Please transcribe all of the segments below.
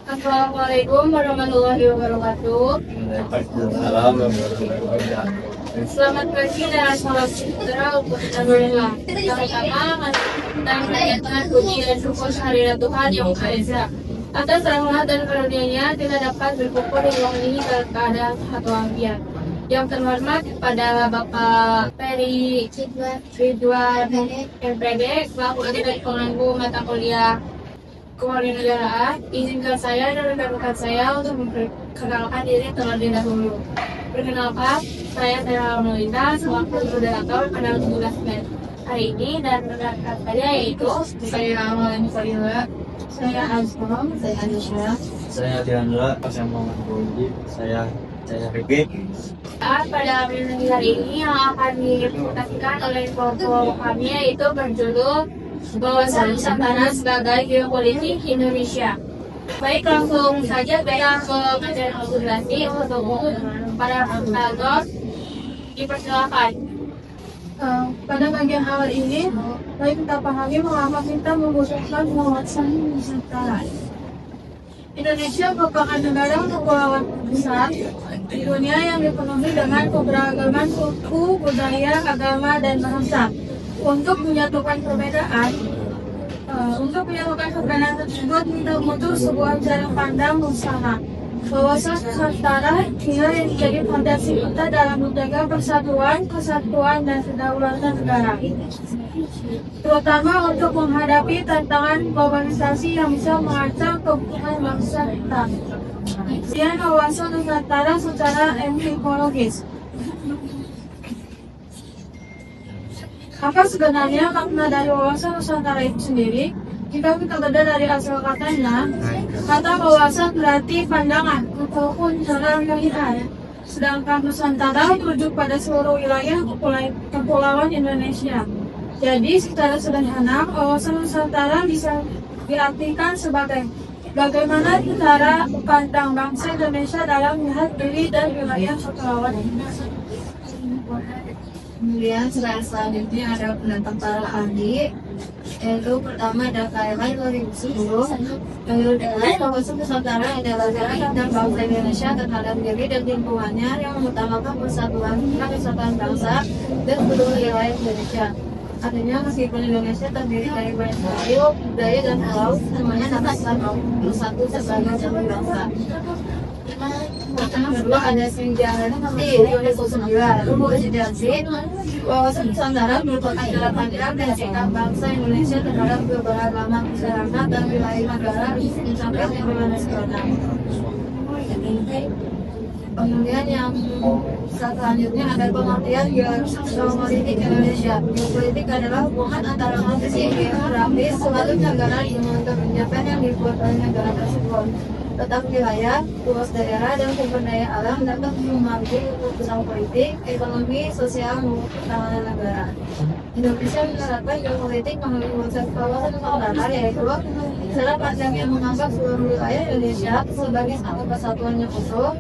Assalamualaikum warahmatullahi wabarakatuh. Selamat pagi dan salam sejahtera untuk kita bersama. Pertama, tentang ayat puji dan syukur kehadirat Tuhan yang Maha Esa. Atas rahmat dan karunia-Nya kita dapat berkumpul di ruang ini dalam keadaan sehat walafiat. Yang terhormat kepada Bapak Peri Ridwan MPD, selaku dari penganggu mata kuliah Kewarganegaraan, izinkan saya dan rekan-rekan saya untuk memperkenalkan diri terlebih dahulu. Perkenalkan, saya Sarah Melita, selaku moderator pada 17 Mei hari ini, dan rekan-rekan saya yaitu saya Amal Fadila, saya Azkom, saya Anisha, Saya Diandra, saya Muhammad Bondi, saya Riki. Pada presentation hari ini yang akan dipresentasikan oleh kelompok kami yaitu berjudul Wawasan Nusantara sebagai Geopolitik Indonesia. Baik, langsung saja saya ke materi konsultasi untuk para presentator. Dipersilakan. Pada bagian awal ini, mari kita pahami mengapa kita membutuhkan wawasan Nusantara. Indonesia merupakan negara kepulauan besar di dunia yang dipenuhi dengan keberagaman suku, budaya, agama, dan bahasa. Untuk menyatukan perbedaan tersebut, kita butuh sebuah cara pandang bersama. Wawasan Nusantara dia yang menjadi fondasi kita dalam menjaga kesatuan dan kedaulatan negara, terutama untuk menghadapi tantangan globalisasi yang bisa mengancam keutuhan bangsa kita. Kemudian wawasan Nusantara secara etimologis. Apa sebenarnya makna dari wawasan Nusantara itu sendiri? Jika kita belajar dari asal katanya, kata wawasan berarti pandangan ataupun cara melihat. Sedangkan Nusantara merujuk pada seluruh wilayah kepulauan Indonesia. Jadi secara sederhana, wawasan Nusantara bisa diartikan sebagai bagaimana cara pandang bangsa Indonesia dalam melihat diri dan wilayah kepulauan Indonesia. Kemudian selanjutnya ada pendatang para ahli, yaitu pertama ada KLI 2010 yang dengan wawasan Nusantara adalah cara pandang bangsa Indonesia terhadap diri dan lingkungannya yang mengutamakan persatuan bangsa dan seluruh wilayah Indonesia. Artinya meskipun Indonesia terdiri dari banyak suku, budaya dan pulau, semuanya dapat bersatu sebagai satu bangsa. Yang kedua ada sejarah wawasan Nusantara merupakan cara pandang dan sikap bangsa Indonesia terhadap keberagaman masyarakat dan wilayah negara mencapai hubungan nasional. Kemudian yang selanjutnya ada pengertian geopolitik Indonesia. Geopolitik adalah hubungan antara kondisi geografis suatu negara dengan pencapaian yang dibuat oleh negara tersebut. Tentang wilayah, luas daerah, dan sumber daya alam dapat mempengaruhi keputusan politik, ekonomi, sosial, maupun pertahanan negara. Indonesia menerapkan geopolitik melalui konsep wawasan Nusantara, yaitu cara pandang yang menganggap seluruh wilayah Indonesia sebagai satu kesatuan yang utuh.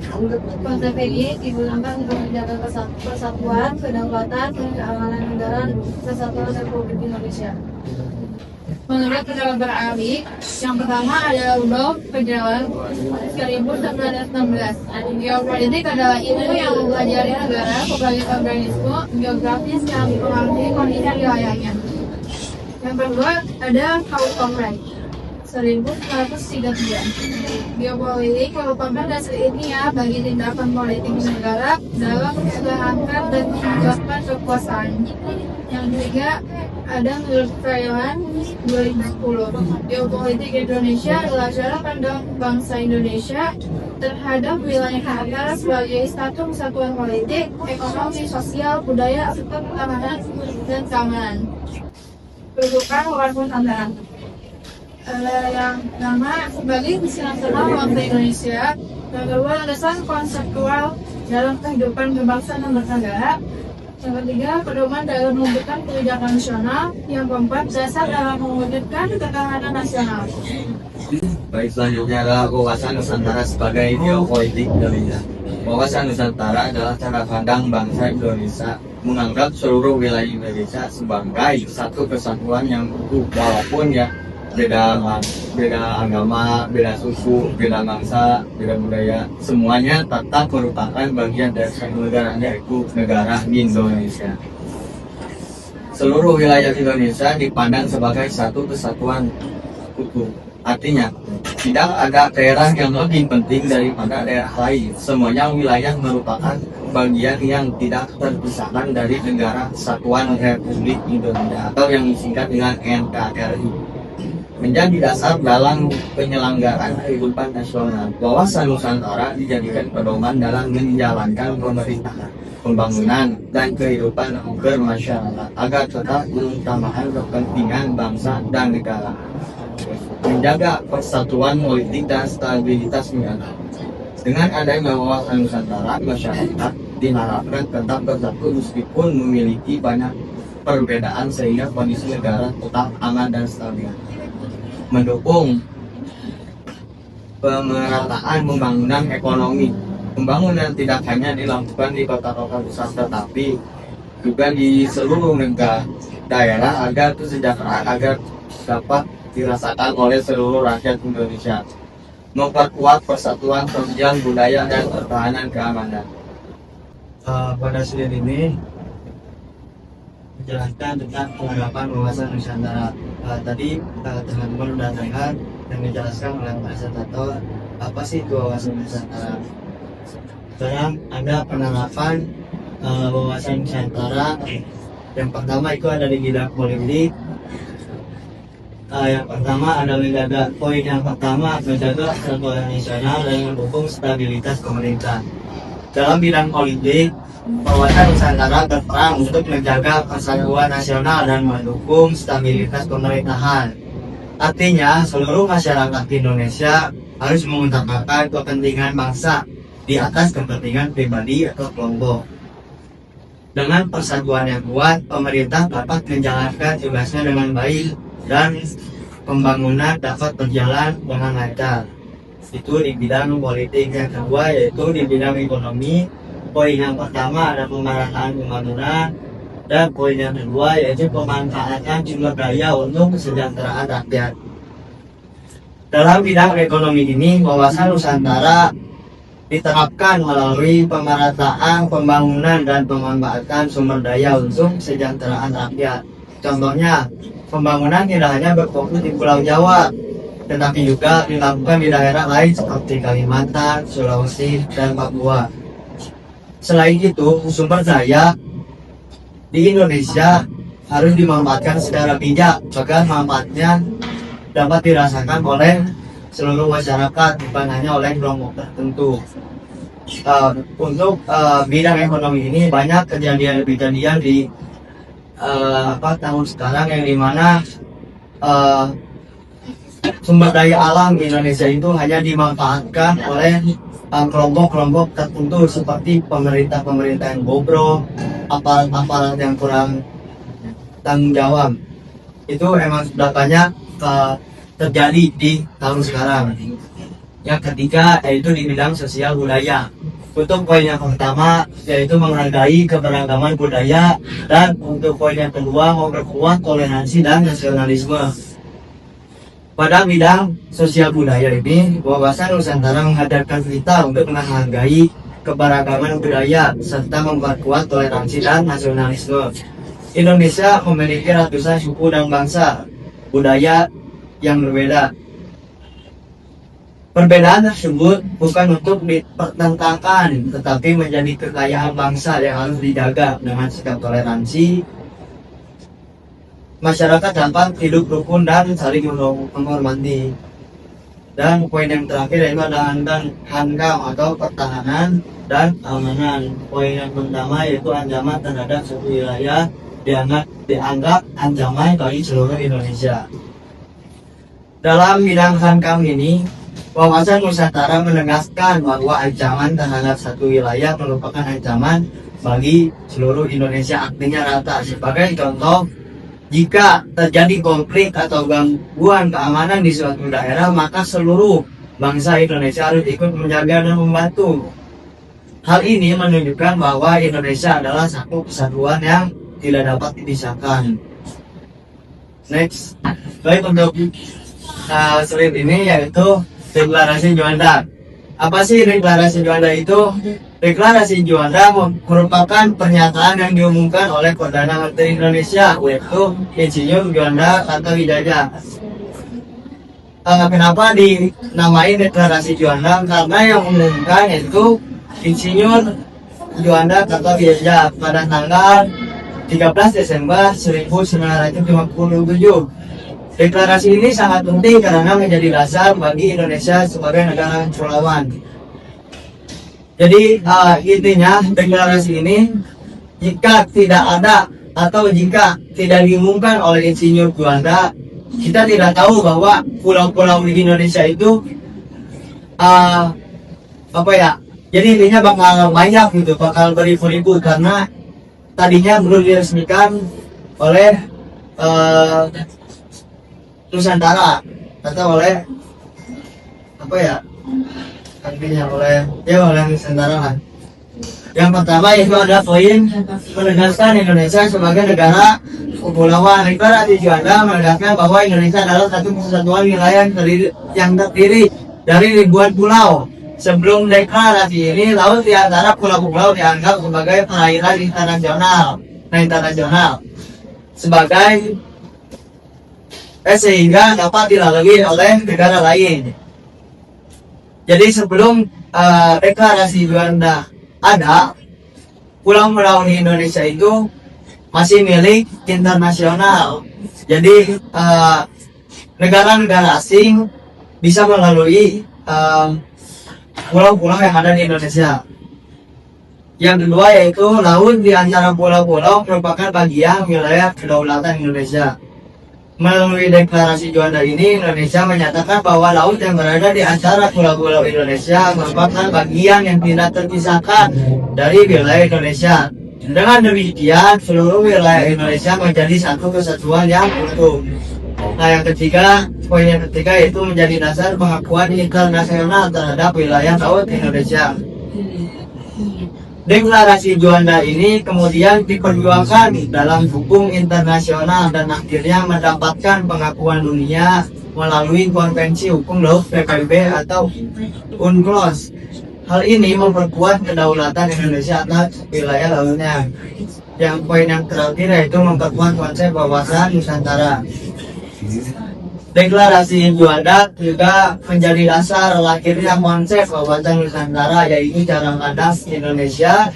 Konsep ini digunakan untuk menjaga persatuan, kedaulatan, dan keamanan negara kesatuan Republik Indonesia. Menurut pendapat ahli, yang pertama adalah Rudolf Federal 1916. Geopolitik adalah ilmu yang mempelajari negara sebagai organisme geografis yang mempengaruhi kondisi wilayahnya. Yang kedua ada Karl Popper 1933. Geopolitik merupakan dasar ilmiah bagi tindakan politik negara dalam mempertahankan dan menjelaskan kekuasaan. Yang ketiga ada menurut Freeland 2010. Geopolitik Indonesia adalah cara pandang bangsa Indonesia terhadap wilayah negara sebagai satu kesatuan politik, ekonomi, sosial, budaya, serta pertahanan dan keamanan. Rujukan wawasan Nusantara. Yang pertama sebagai visi nasional bangsa Indonesia. Yang kedua landasan konseptual dalam kehidupan kebangsaan dan bernegara. Yang ketiga, pedoman dalam mewujudkan kebijakan nasional. Yang keempat, dasar dalam mewujudkan ketahanan nasional. Baik, selanjutnya adalah wawasan Nusantara sebagai geopolitik Indonesia. Wawasan Nusantara adalah cara pandang bangsa Indonesia menganggap seluruh wilayah Indonesia sebagai satu kesatuan yang utuh, walaupun beda agama, beda suku, beda bangsa, beda budaya, semuanya tetap merupakan bagian dari satu negara, yaitu negara Indonesia. Seluruh wilayah Indonesia dipandang sebagai satu kesatuan utuh. Artinya, tidak ada daerah yang lebih penting daripada daerah lain. Semuanya wilayah merupakan bagian yang tidak terpisahkan dari Negara Kesatuan Republik Indonesia atau yang disingkat dengan NKRI. Menjadi dasar dalam penyelenggaraan kehidupan nasional, wawasan Nusantara dijadikan pedoman dalam menjalankan pemerintahan, pembangunan, dan kehidupan bermasyarakat agar tetap mengutamakan kepentingan bangsa dan negara, menjaga persatuan politik dan stabilitas negara. Dengan adanya wawasan Nusantara, masyarakat diharapkan tetap bersatu meskipun memiliki banyak perbedaan sehingga kondisi negara tetap aman dan stabil. Mendukung pemerataan pembangunan ekonomi. Pembangunan tidak hanya dilakukan di kota-kota besar tetapi juga di seluruh daerah agar kesejahteraan agar dapat dirasakan oleh seluruh rakyat Indonesia. Memperkuat persatuan sosial, budaya, dan pertahanan keamanan. Pada slide ini menjelaskan tentang penerapan wawasan Nusantara. Tadi teman-teman sudah dengar dan dijelaskan oleh Pak Setato apa sih itu wawasan Nusantara. Sekarang ada penerapan wawasan Nusantara. Yang pertama itu ada di bidang politik. Yang pertama ada menjaga poin yang pertama menjaga persatuan nasional dan mendukung stabilitas pemerintah. Dalam bidang politik, wawasan Nusantara berperan untuk menjaga persatuan nasional dan mendukung stabilitas pemerintahan. Artinya, seluruh masyarakat Indonesia harus mengutamakan kepentingan bangsa di atas kepentingan pribadi atau kelompok. Dengan persatuan yang kuat, pemerintah dapat menjalankan tugasnya dengan baik dan pembangunan dapat berjalan dengan lancar. Itu di bidang politik. Yang kedua yaitu di bidang ekonomi. Poin yang pertama ada pemerataan pembangunan, dan poin yang kedua yaitu pemanfaatan sumber daya untuk kesejahteraan rakyat. Dalam bidang ekonomi ini, wawasan Nusantara diterapkan melalui pemerataan pembangunan dan pemanfaatan sumber daya untuk kesejahteraan rakyat. Contohnya, pembangunan tidak hanya berfokus di Pulau Jawa, tetapi juga dilakukan di daerah lain seperti Kalimantan, Sulawesi, dan Papua. Selain itu, sumber daya di Indonesia harus dimanfaatkan secara bijak agar manfaatnya dapat dirasakan oleh seluruh masyarakat, bukan hanya oleh kelompok tertentu. Untuk bidang ekonomi ini banyak kejadian di tahun sekarang yang dimana sumber daya alam di Indonesia itu hanya dimanfaatkan oleh kelompok-kelompok tertentu seperti pemerintah yang bobrok, aparat-aparat yang kurang tanggung jawab. Itu emang sudah banyak terjadi di tahun sekarang. Yang ketiga yaitu di bidang sosial budaya. Untuk poin yang pertama yaitu menghargai keberagaman budaya, dan untuk poin yang kedua memperkuat toleransi dan nasionalisme. Pada bidang sosial budaya ini, wawasan Nusantara mengajarkan kita untuk menghargai keberagaman budaya serta memperkuat toleransi dan nasionalisme. Indonesia memiliki ratusan suku dan bangsa budaya yang berbeda. Perbedaan tersebut bukan untuk dipertentangkan, tetapi menjadi kekayaan bangsa yang harus dijaga dengan sikap toleransi. Masyarakat dapat hidup rukun dan saling menghormati. Dan poin yang terakhir yaitu ada hankam atau pertahanan dan keamanan. Poin yang pertama yaitu ancaman terhadap suatu wilayah dianggap ancaman bagi seluruh Indonesia. Dalam bidang hankam ini, wawasan Nusantara menegaskan bahwa ancaman terhadap satu wilayah merupakan ancaman bagi seluruh Indonesia, artinya rata. Sebagai contoh, jika terjadi konflik atau gangguan keamanan di suatu daerah, maka seluruh bangsa Indonesia harus ikut menjaga dan membantu. Hal ini menunjukkan bahwa Indonesia adalah satu kesatuan yang tidak dapat dipisahkan. Next, baik, untuk sulit ini, yaitu Deklarasi Juanda. Apa sih Deklarasi Juanda itu? Deklarasi Juanda merupakan pernyataan yang diumumkan oleh Perdana Menteri Indonesia, yaitu Insinyur Juanda Kartowijaya. Kenapa dinamai Deklarasi Juanda? Karena yang mengumumkan itu Insinyur Juanda Kartowijaya pada tanggal 13 Desember 1957. Deklarasi ini sangat penting karena menjadi dasar bagi Indonesia sebagai negara kepulauan. Jadi intinya deklarasi ini, jika tidak ada atau jika tidak diumumkan oleh Insinyur Juanda, kita tidak tahu bahwa pulau-pulau di Indonesia itu jadi intinya bakal banyak gitu, bakal beribu-ribu, karena tadinya belum diresmikan oleh Nusantara atau oleh artinya oleh Nusantara lah. Yang pertama itu ada poin menegaskan Indonesia sebagai negara kepulauan. Deklarasi Juanda menegaskan bahwa Indonesia adalah satu kesatuan wilayah yang terdiri dari ribuan pulau. Sebelum deklarasi ini, laut di antara pulau-pulau dianggap sebagai perairan internasional sebagai sehingga dapat dilalui oleh negara lain. Jadi sebelum deklarasi Juanda ada, pulau-pulau di Indonesia itu masih milik internasional. Jadi negara-negara asing bisa melalui pulau-pulau yang ada di Indonesia. Yang kedua yaitu laut di antara pulau-pulau merupakan bagian wilayah kedaulatan Indonesia. Melalui deklarasi Juanda ini, Indonesia menyatakan bahwa laut yang berada di antara pulau-pulau Indonesia merupakan bagian yang tidak terpisahkan dari wilayah Indonesia. Dengan demikian, seluruh wilayah Indonesia menjadi satu kesatuan yang utuh. Nah, poin yang ketiga itu menjadi dasar pengakuan internasional terhadap wilayah laut Indonesia. Deklarasi Juanda ini kemudian diperjuangkan dalam hukum internasional dan akhirnya mendapatkan pengakuan dunia melalui Konvensi Hukum Laut PBB atau UNCLOS. Hal ini memperkuat kedaulatan Indonesia atas wilayah lautnya. Yang poin yang terakhir yaitu memperkuat konsep wawasan Nusantara. Deklarasi Juanda juga menjadi dasar lahirnya konsep wawasan Nusantara, yaitu cara pandang Indonesia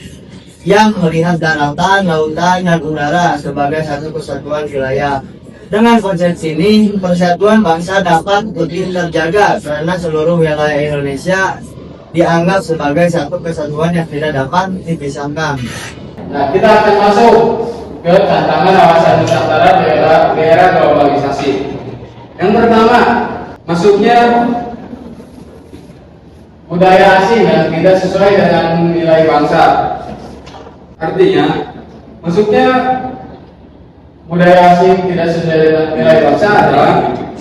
yang melihat daratan, lautan, dan udara sebagai satu kesatuan wilayah. Dengan konsep ini, persatuan bangsa dapat lebih terjaga karena seluruh wilayah Indonesia dianggap sebagai satu kesatuan yang tidak dapat dipisahkan. Nah, kita akan masuk ke tantangan wawasan Nusantara di era globalisasi. Yang pertama, masuknya budaya asing yang tidak sesuai dengan nilai bangsa. Artinya, masuknya budaya asing tidak sesuai dengan nilai bangsa adalah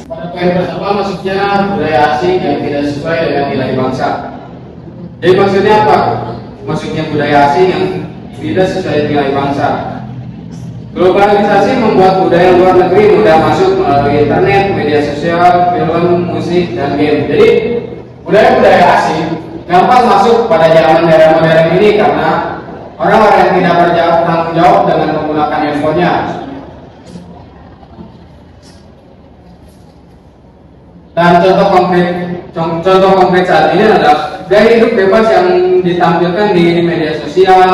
pada poin pertama, masuknya budaya asing yang tidak sesuai dengan nilai bangsa. Jadi maksudnya apa? Masuknya budaya asing yang tidak sesuai nilai bangsa. Globalisasi membuat budaya luar negeri mudah masuk melalui internet, media sosial, film, musik, dan game. Jadi budaya-budaya asing gampang masuk pada zaman era modern ini karena orang-orang yang tidak bertanggung jawab dengan menggunakan handphonenya. Dan contoh konkret saat ini adalah gaya hidup bebas yang ditampilkan di media sosial,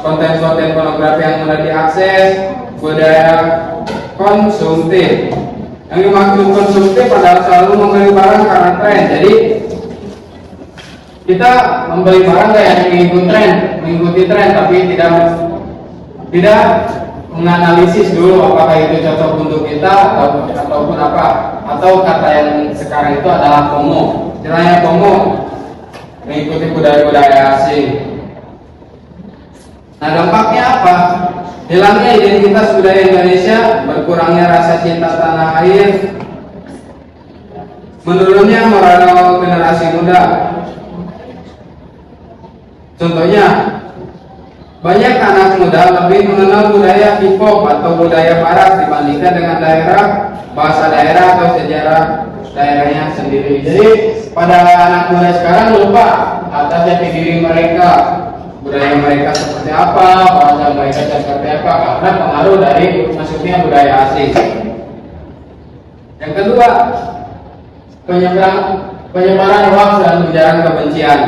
konten-konten pornografi yang mudah diakses, budaya konsumtif. Yang dimaksud konsumtif adalah selalu membeli barang karena tren. Jadi kita membeli barang kayak mengikuti tren, tapi tidak menganalisis dulu apakah itu cocok untuk kita ataupun apa. Atau kata yang sekarang itu adalah FOMO. Istilahnya FOMO, mengikuti budaya-budaya asing. Nah, dampaknya apa? Hilangnya identitas budaya Indonesia, berkurangnya rasa cinta tanah air, menurunnya moral generasi muda. Contohnya, banyak anak muda lebih mengenal budaya hip-hop atau budaya barat dibandingkan dengan bahasa daerah atau sejarah daerahnya sendiri. Jadi pada anak muda sekarang lupa atas jati diri mereka, budaya mereka seperti apa, bahasa mereka seperti apa, karena pengaruh dari masuknya budaya asing. Yang kedua, penyebaran hoax dan ujaran kebencian.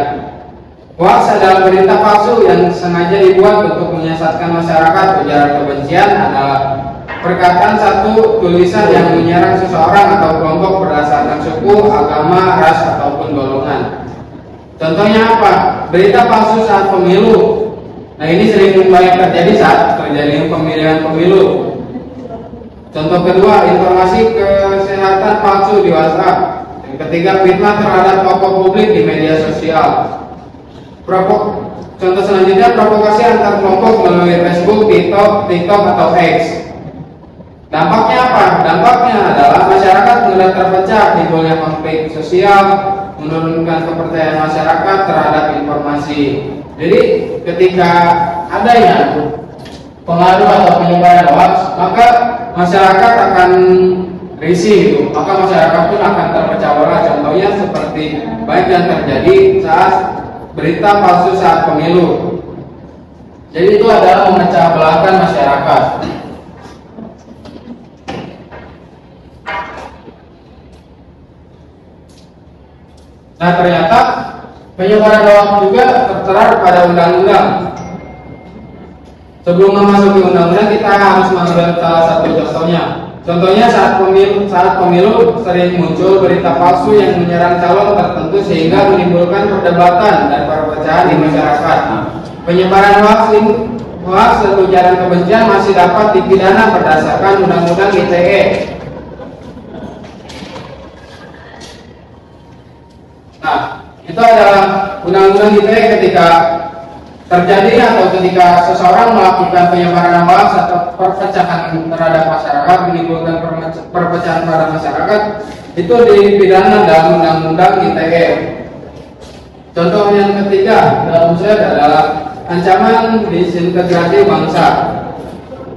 Hoax adalah berita palsu yang sengaja dibuat untuk menyesatkan masyarakat. Ujaran kebencian adalah perkataan satu tulisan yang menyerang seseorang atau kelompok berdasarkan suku, agama, ras, ataupun golongan. Contohnya apa? Berita palsu saat pemilu. Nah, ini sering banyak terjadi saat terjadi pemilihan pemilu. Contoh kedua, informasi kesehatan palsu di WhatsApp. Yang ketiga, fitnah terhadap tokoh publik di media sosial. Contoh selanjutnya, provokasi antar kelompok melalui Facebook, TikTok atau X. Dampaknya apa? Dampaknya adalah masyarakat mudah terpecah, timbulnya konflik sosial, menurunkan kepercayaan masyarakat terhadap informasi. Jadi ketika adanya pengaruh atau penyebaran hoax, maka masyarakat akan risih, maka masyarakat pun akan terpecah belah. Contohnya seperti baik yang terjadi saat berita palsu saat pemilu. Jadi itu adalah memecah belahkan masyarakat. Nah, ternyata penyebaran hoax juga tertera pada undang-undang. Sebelum memasuki undang-undang, kita harus mengambil salah satu contohnya. Contohnya saat pemilu sering muncul berita palsu yang menyerang calon tertentu sehingga menimbulkan perdebatan dan perpecahan di masyarakat. Penyebaran hoax dan ujaran kebencian masih dapat dipidana berdasarkan Undang-Undang ITE. Nah, itu adalah Undang-Undang ITE ketika terjadi atau ketika seseorang melakukan penyebaran hoax atau perpecahan terhadap masyarakat, menimbulkan perpecahan terhadap masyarakat, itu dipidana dalam Undang-Undang ITE. Contoh yang ketiga dalam unsur adalah ancaman disintegrasi bangsa.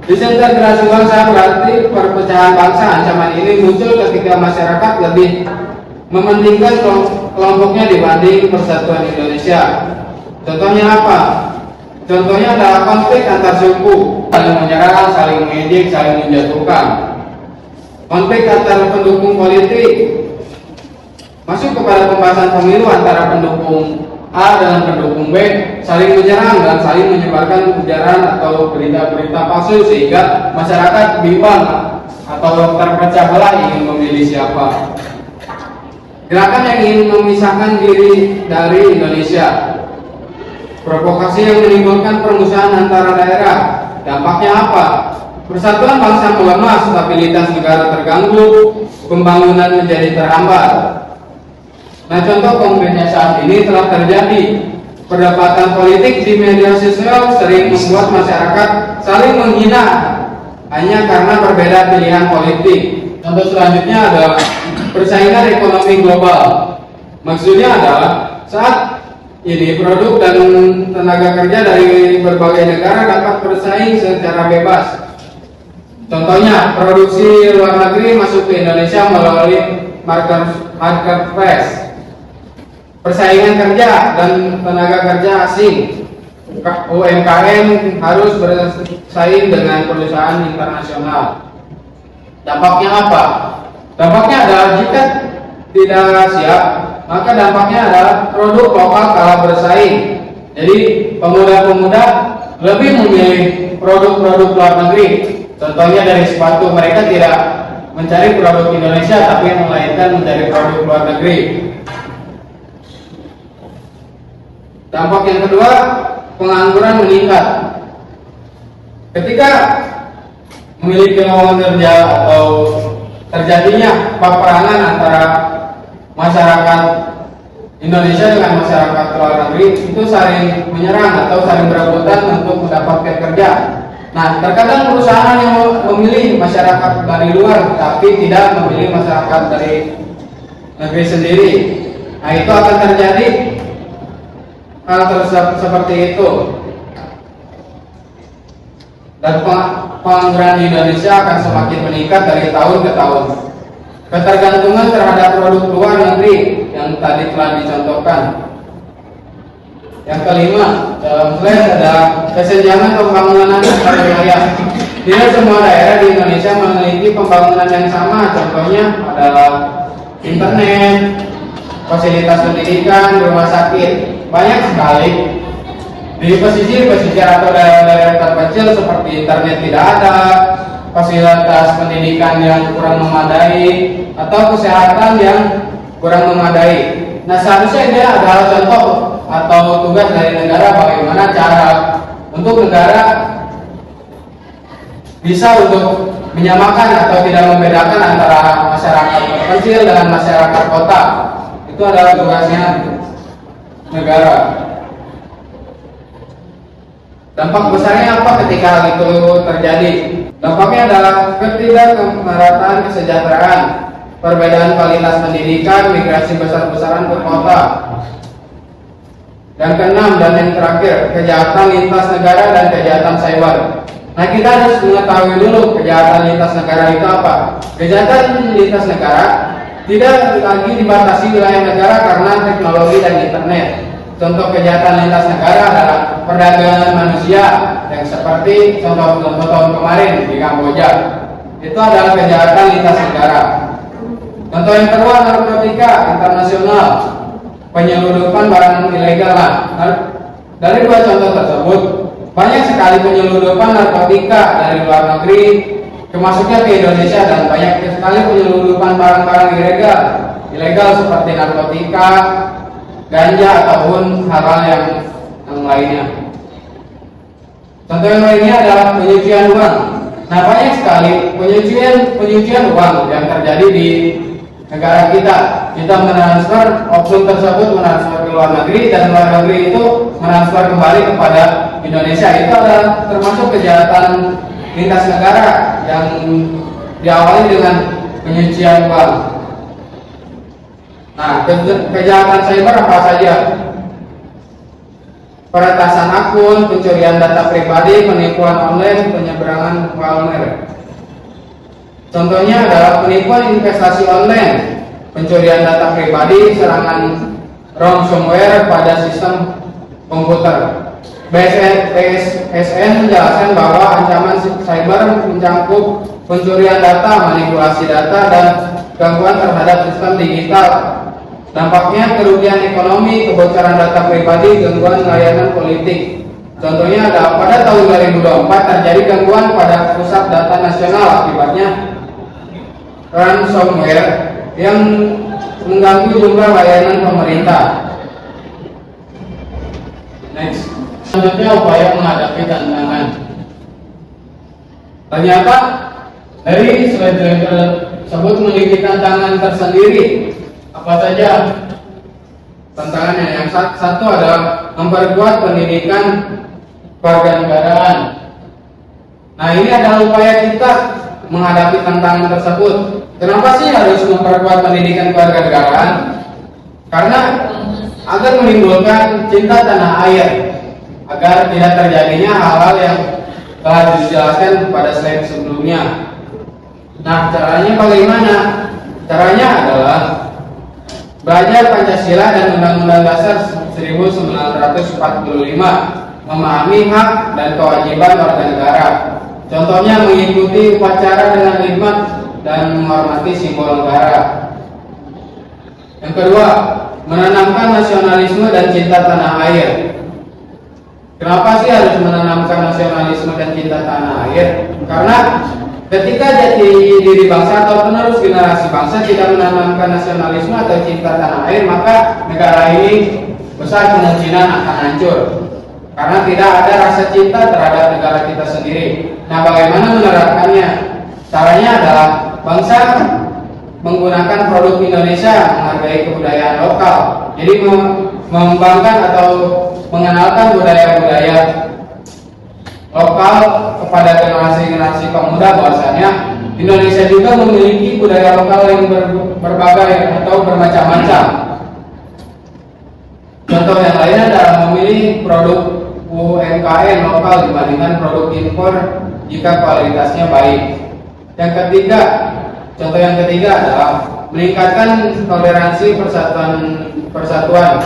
Disintegrasi bangsa berarti perpecahan bangsa. Ancaman ini muncul ketika masyarakat lebih mementingkan kelompoknya dibanding persatuan Indonesia. Contohnya apa? Contohnya adalah konflik antar suku, saling menyerang, saling mengejek, saling menjatuhkan. Konflik antar pendukung politik, masuk kepada pembahasan pemilu antara pendukung A dengan pendukung B, saling menyerang dan saling menyebarkan ujaran atau berita-berita palsu sehingga masyarakat bimbang atau terpecah belah ingin memilih siapa. Gerakan yang ingin memisahkan diri dari Indonesia. Provokasi yang menimbulkan permusuhan antara daerah. Dampaknya apa? Persatuan bangsa melemah, stabilitas negara terganggu, pembangunan menjadi terhambat. Nah, contoh konkretnya saat ini telah terjadi. Perdebatan politik di media sosial sering membuat masyarakat saling menghina hanya karena berbeda pilihan politik. Contoh selanjutnya adalah persaingan ekonomi global. Maksudnya adalah saat ini produk dan tenaga kerja dari berbagai negara dapat bersaing secara bebas. Contohnya, produksi luar negeri masuk ke Indonesia melalui marketplace. Persaingan kerja dan tenaga kerja asing. UMKM harus bersaing dengan perusahaan internasional. Dampaknya apa? Dampaknya adalah jika tidak siap, maka dampaknya adalah produk lokal kalah bersaing. Jadi pemuda-pemuda lebih memilih produk-produk luar negeri. Contohnya dari sepatu, mereka tidak mencari produk Indonesia tapi melainkan mencari produk luar negeri. Dampak yang kedua, pengangguran meningkat. Ketika memiliki lowongan kerja atau terjadinya peperangan antara masyarakat Indonesia dengan masyarakat luar negeri, itu saling menyerang atau saling berebutan untuk mendapatkan kerja. Nah, terkadang perusahaan yang memilih masyarakat dari luar tapi tidak memilih masyarakat dari negeri sendiri. Nah, itu akan terjadi hal seperti itu. Dan pengangguran di Indonesia akan semakin meningkat dari tahun ke tahun. ketergantungan terhadap produk luar negeri yang tadi telah dicontohkan. Yang kelima, dalam slide ada kesenjangan pembangunan antar wilayah. Tidak semua daerah di Indonesia memiliki pembangunan yang sama. Contohnya adalah internet, fasilitas pendidikan, rumah sakit. Banyak sekali di pesisir atau daerah-daerah terpencil seperti internet tidak ada, fasilitas pendidikan yang kurang memadai, atau kesehatan yang kurang memadai. Nah, seharusnya ini adalah contoh atau tugas dari negara bagaimana cara untuk negara bisa untuk menyamakan atau tidak membedakan antara masyarakat terpencil dengan masyarakat kota. Itu adalah tugasnya negara. Dampak besarnya apa ketika hal itu terjadi? Dampaknya adalah ketidakmerataan kesejahteraan, perbedaan kualitas pendidikan, migrasi besar-besaran ke kota. Dan keenam dan yang terakhir, kejahatan lintas negara dan kejahatan cyber. Nah, kita harus mengetahui dulu kejahatan lintas negara itu apa. Kejahatan lintas negara tidak lagi dibatasi wilayah negara karena teknologi dan internet. Contoh kejahatan lintas negara adalah perdagangan manusia yang seperti contoh tahun kemarin di Kamboja. Itu adalah kejahatan lintas negara. Contoh yang kedua, narkotika internasional, penyelundupan barang ilegal. Dari dua contoh tersebut, banyak sekali penyelundupan narkotika dari luar negeri kemasuknya ke Indonesia, dan banyak sekali penyelundupan barang-barang ilegal seperti narkotika, ganja ataupun hal-hal yang lainnya. Contoh yang lainnya adalah pencucian uang. Nah, banyak sekali pencucian uang yang terjadi di negara kita. Kita mentransfer oknum tersebut mentransfer ke luar negeri, dan luar negeri itu mentransfer kembali kepada Indonesia. Itu adalah termasuk kejahatan lintas negara yang diawali dengan pencucian uang. Nah, kejahatan cyber apa saja? Peretasan akun, pencurian data pribadi, penipuan online, penyeberangan malware. Contohnya adalah penipuan investasi online, pencurian data pribadi, serangan ransomware pada sistem komputer. BSSN menjelaskan bahwa ancaman cyber mencakup pencurian data, manipulasi data, dan gangguan terhadap sistem digital. Dampaknya kerugian ekonomi, kebocoran data pribadi, gangguan layanan politik. Contohnya adalah pada tahun 2024 terjadi gangguan pada pusat data nasional akibatnya ransomware yang mengganggu jumlah layanan pemerintah. Next. Selanjutnya upaya menghadapi tantangan. Ternyata dari slide tersebut memiliki tantangan tersendiri. Apa saja tantangannya? Yang satu adalah memperkuat pendidikan kewarganegaraan. Nah, ini adalah upaya kita menghadapi tantangan tersebut. Kenapa sih harus memperkuat pendidikan kewarganegaraan? Karena agar menimbulkan cinta tanah air, agar tidak terjadinya hal-hal yang telah dijelaskan pada slide sebelumnya. Nah, caranya bagaimana? Caranya adalah belajar Pancasila dan Undang-Undang Dasar 1945, memahami hak dan kewajiban warga negara. Contohnya mengikuti upacara dengan khidmat dan menghormati simbol negara. Yang kedua, menanamkan nasionalisme dan cinta tanah air. Kenapa sih harus menanamkan nasionalisme dan cinta tanah air? Karena ketika jati diri bangsa atau penerus generasi bangsa tidak menanamkan nasionalisme atau cinta tanah air, maka negara ini besar kemungkinan akan hancur. Karena tidak ada rasa cinta terhadap negara kita sendiri. Nah, bagaimana menerapkannya? Caranya adalah bangsa menggunakan produk Indonesia, menghargai kebudayaan lokal. Jadi mengembangkan atau mengenalkan budaya-budaya lokal kepada generasi-generasi pemuda, bahwasanya Indonesia juga memiliki budaya lokal yang berbagai atau bermacam-macam. Contoh yang lainnya adalah memilih produk UMKM lokal dibandingkan produk impor jika kualitasnya baik. Yang ketiga, Contoh yang ketiga adalah meningkatkan toleransi persatuan.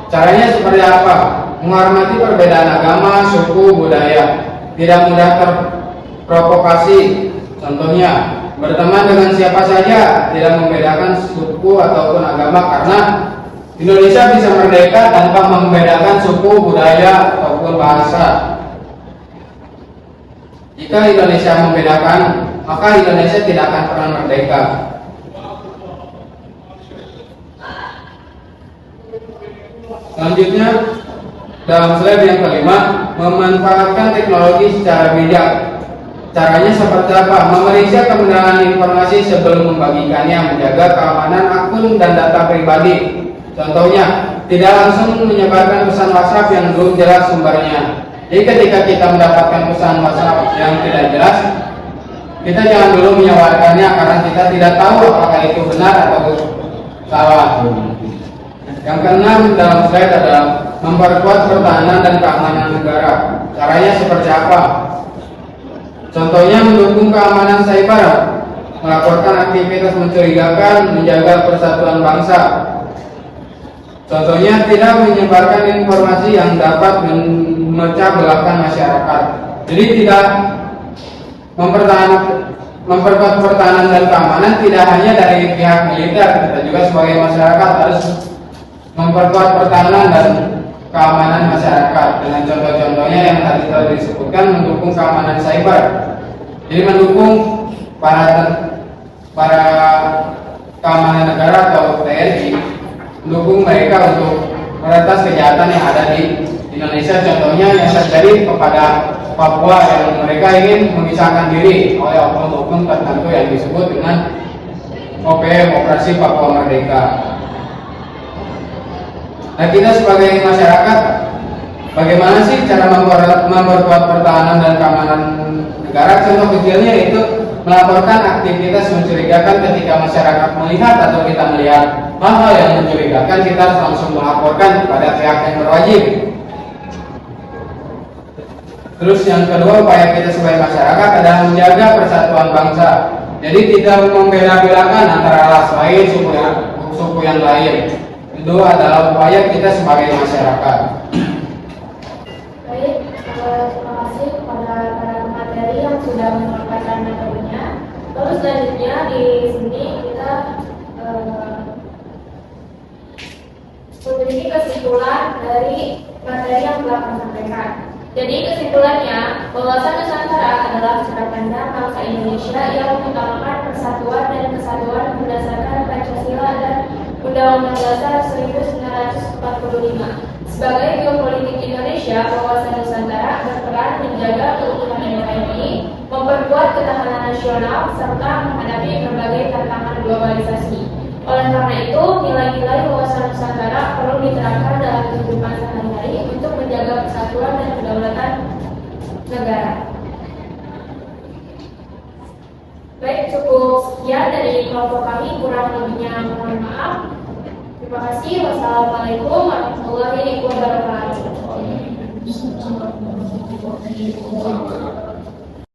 Caranya seperti apa? Menghormati perbedaan agama, suku, budaya, tidak mudah terprovokasi. Contohnya, berteman dengan siapa saja, tidak membedakan suku ataupun agama, karena Indonesia bisa merdeka tanpa membedakan suku, budaya, ataupun bahasa. Jika Indonesia membedakan, maka Indonesia tidak akan pernah merdeka. Selanjutnya, dalam slide yang kelima, memanfaatkan teknologi secara bijak. Caranya seperti apa? Memeriksa kebenaran informasi sebelum membagikannya, menjaga keamanan akun dan data pribadi. Contohnya, tidak langsung menyebarkan pesan WhatsApp yang belum jelas sumbernya. Jadi ketika kita mendapatkan pesan WhatsApp yang tidak jelas, kita jangan dulu menyebarkannya karena kita tidak tahu apakah itu benar atau salah. Yang keenam dalam slide adalah memperkuat pertahanan dan keamanan negara. Caranya seperti apa? Contohnya mendukung keamanan cyber, melaporkan aktivitas mencurigakan, menjaga persatuan bangsa. Contohnya tidak menyebarkan informasi yang dapat memecah belahkan masyarakat. Jadi tidak memperkuat pertahanan dan keamanan tidak hanya dari pihak militer, kita juga sebagai masyarakat harus memperkuat pertahanan dan keamanan masyarakat dengan contoh-contohnya yang tadi telah disebutkan, mendukung keamanan cyber. Jadi mendukung para keamanan negara atau TNI, mendukung mereka untuk meretas kejahatan yang ada di Indonesia. Contohnya yang terjadi kepada Papua yang mereka ingin memisahkan diri oleh oknum-oknum tertentu yang disebut dengan OPM, Operasi Papua Merdeka. Nah, kita sebagai masyarakat, bagaimana sih cara memperkuat pertahanan dan keamanan negara? Contoh kecilnya yaitu melaporkan aktivitas mencurigakan. Ketika masyarakat melihat atau kita melihat hal-hal yang mencurigakan, kita harus langsung melaporkan kepada pihak yang berwajib. Terus yang kedua, upaya kita sebagai masyarakat adalah menjaga persatuan bangsa. Jadi tidak membela-belakan antara ras lain, suku yang lain. Itu adalah upaya kita sebagai masyarakat. Baik, terima kasih kepada para pemateri yang sudah menyampaikan materinya. Lalu selanjutnya di sini kita memiliki kesimpulan dari materi yang telah kami sampaikan. Jadi kesimpulannya, wawasan Nusantara adalah cara pandang bangsa Indonesia yang mengutamakan persatuan dan kesatuan berdasarkan Pancasila dan Undang-Undang Dasar 1945. Sebagai geopolitik Indonesia, wawasan Nusantara berperan menjaga keutuhan NKRI, memperkuat ketahanan nasional, serta menghadapi berbagai tantangan globalisasi. Oleh karena itu, nilai-nilai wawasan Nusantara perlu diterapkan dalam kehidupan sehari-hari untuk menjaga persatuan dan kedaulatan negara. Baik, cukup sekian dari kelompok kami, kurang lebihnya mohon maaf. Terima kasih. Wassalamualaikum warahmatullahi wabarakatuh.